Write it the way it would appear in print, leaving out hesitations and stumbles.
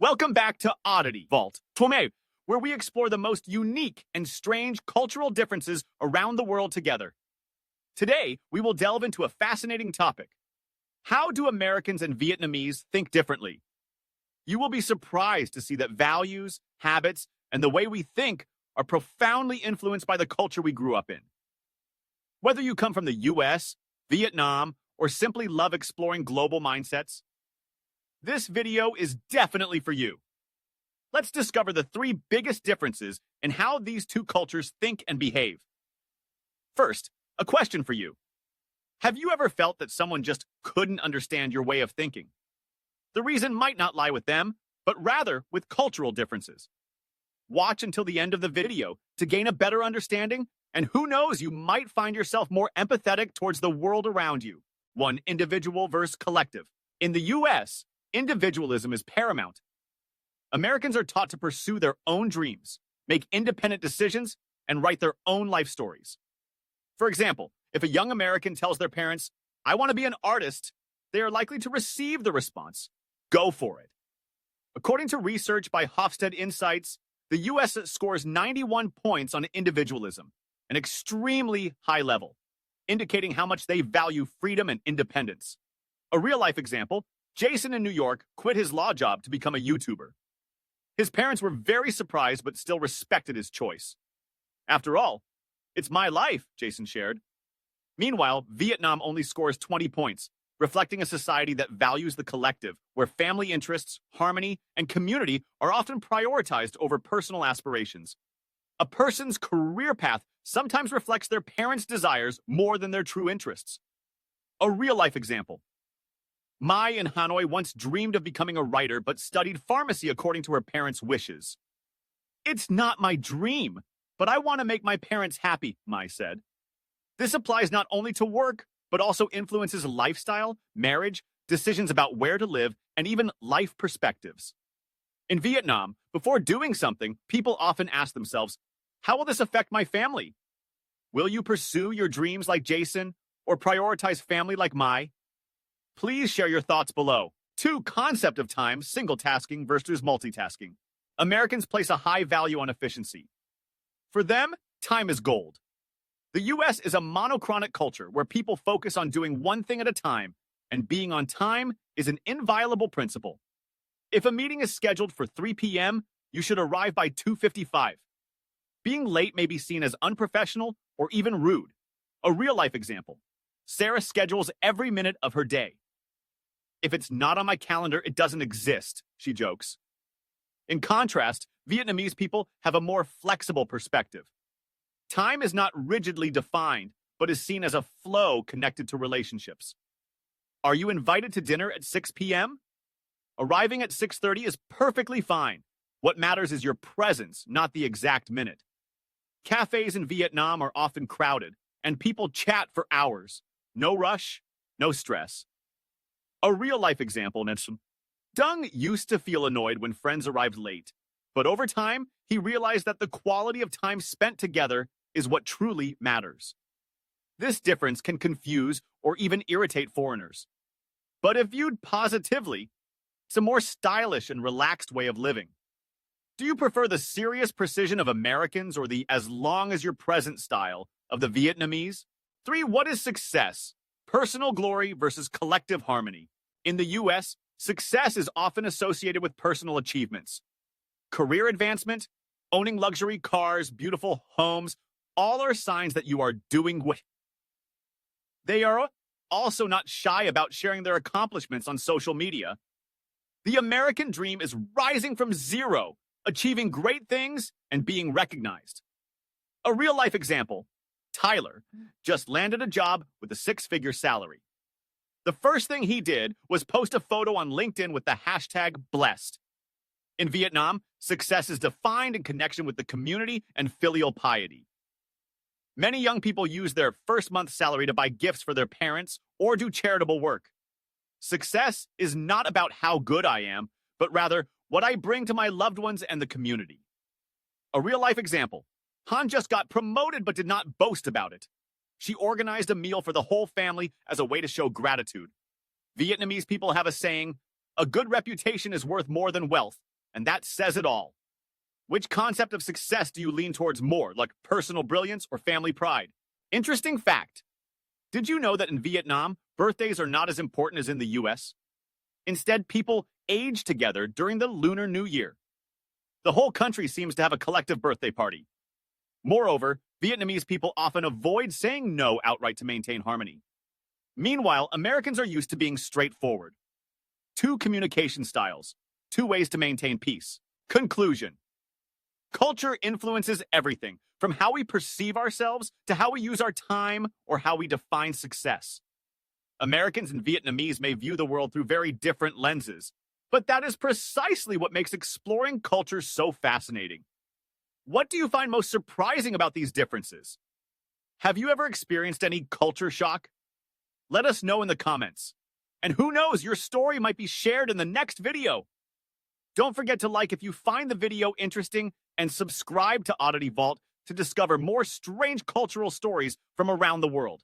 Welcome back to Oddity Vault, where we explore the most unique and strange cultural differences around the world together. Today, we will delve into a fascinating topic. How do Americans and Vietnamese think differently? You will be surprised to see that values, habits, and the way we think are profoundly influenced by the culture we grew up in. Whether you come from the US, Vietnam, or simply love exploring global mindsets, this video is definitely for you. Let's discover the three biggest differences in how these two cultures think and behave. First, a question for you. Have you ever felt that someone just couldn't understand your way of thinking? The reason might not lie with them, but rather with cultural differences. Watch until the end of the video to gain a better understanding, and who knows, you might find yourself more empathetic towards the world around you. 1. Individual versus collective. In the US, individualism is paramount. Americans are taught to pursue their own dreams, make independent decisions, and write their own life stories. For example, if a young American tells their parents, "I want to be an artist," they are likely to receive the response, "Go for it." According to research by Hofstede Insights, the US scores 91 points on individualism, an extremely high level, indicating how much they value freedom and independence. A real-life example, Jason in New York quit his law job to become a YouTuber. His parents were very surprised but still respected his choice. After all, it's my life, Jason shared. Meanwhile, Vietnam only scores 20 points, reflecting a society that values the collective, where family interests, harmony, and community are often prioritized over personal aspirations. A person's career path sometimes reflects their parents' desires more than their true interests. A real-life example. Mai in Hanoi once dreamed of becoming a writer but studied pharmacy according to her parents' wishes. "It's not my dream, but I want to make my parents happy," Mai said. This applies not only to work, but also influences lifestyle, marriage, decisions about where to live, and even life perspectives. In Vietnam, before doing something, people often ask themselves, "How will this affect my family?" Will you pursue your dreams like Jason, or prioritize family like Mai? Please share your thoughts below. 2. Concept of time, single tasking versus multitasking. Americans place a high value on efficiency. For them, time is gold. The US is a monochronic culture where people focus on doing one thing at a time, and being on time is an inviolable principle. If a meeting is scheduled for 3 p.m., you should arrive by 2:55. Being late may be seen as unprofessional or even rude. A real-life example. Sarah schedules every minute of her day. "If it's not on my calendar, it doesn't exist," she jokes. In contrast, Vietnamese people have a more flexible perspective. Time is not rigidly defined, but is seen as a flow connected to relationships. Are you invited to dinner at 6 p.m.? Arriving at 6:30 is perfectly fine. What matters is your presence, not the exact minute. Cafes in Vietnam are often crowded, and people chat for hours. No rush, no stress. A real-life example, Dung used to feel annoyed when friends arrived late, but over time, he realized that the quality of time spent together is what truly matters. This difference can confuse or even irritate foreigners. But if viewed positively, it's a more stylish and relaxed way of living. Do you prefer the serious precision of Americans or the as long as you're present style of the Vietnamese? 3. What is success? Personal glory versus collective harmony. In the US, success is often associated with personal achievements. Career advancement, owning luxury cars, beautiful homes, all are signs that you are doing well. They are also not shy about sharing their accomplishments on social media. The American dream is rising from zero, achieving great things, and being recognized. A real-life example. Tyler just landed a job with a 6-figure salary. The first thing he did was post a photo on LinkedIn with the hashtag blessed. In Vietnam, success is defined in connection with the community and filial piety. Many young people use their first month's salary to buy gifts for their parents or do charitable work. Success is not about how good I am, but rather what I bring to my loved ones and the community. A real-life example. Han just got promoted but did not boast about it. She organized a meal for the whole family as a way to show gratitude. Vietnamese people have a saying, "A good reputation is worth more than wealth," and that says it all. Which concept of success do you lean towards more, like personal brilliance or family pride? Interesting fact. Did you know that in Vietnam, birthdays are not as important as in the US? Instead, people age together during the Lunar New Year. The whole country seems to have a collective birthday party. Moreover, Vietnamese people often avoid saying no outright to maintain harmony. Meanwhile, Americans are used to being straightforward. Two communication styles, two ways to maintain peace. Conclusion. Culture influences everything, from how we perceive ourselves to how we use our time or how we define success. Americans and Vietnamese may view the world through very different lenses, but that is precisely what makes exploring culture so fascinating. What do you find most surprising about these differences? Have you ever experienced any culture shock? Let us know in the comments. And who knows, your story might be shared in the next video. Don't forget to like if you find the video interesting and subscribe to Oddity Vault to discover more strange cultural stories from around the world.